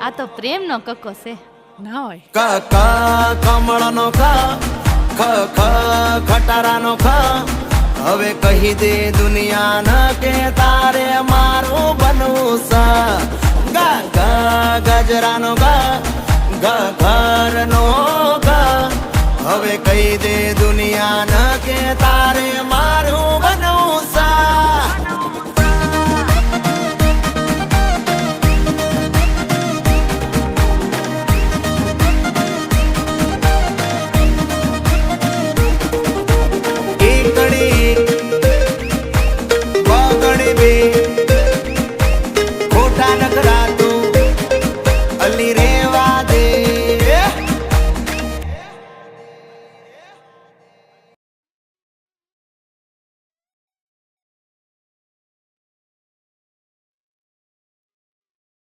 આ તો પ્રેમનો કક્કો છે ના હોય. ક ક કમળનો ખ ખ ખ ખટારાનો ખ હવે કહી દે દુનિયાને કે તારે મારું બનવું છે. ગ ગ ગજરાનો ગ ગ ઘરનો ગ હવે કહી દે દુનિયાને કે તારે મારું બનવું છે. ખોટા નખરા તું અલી રે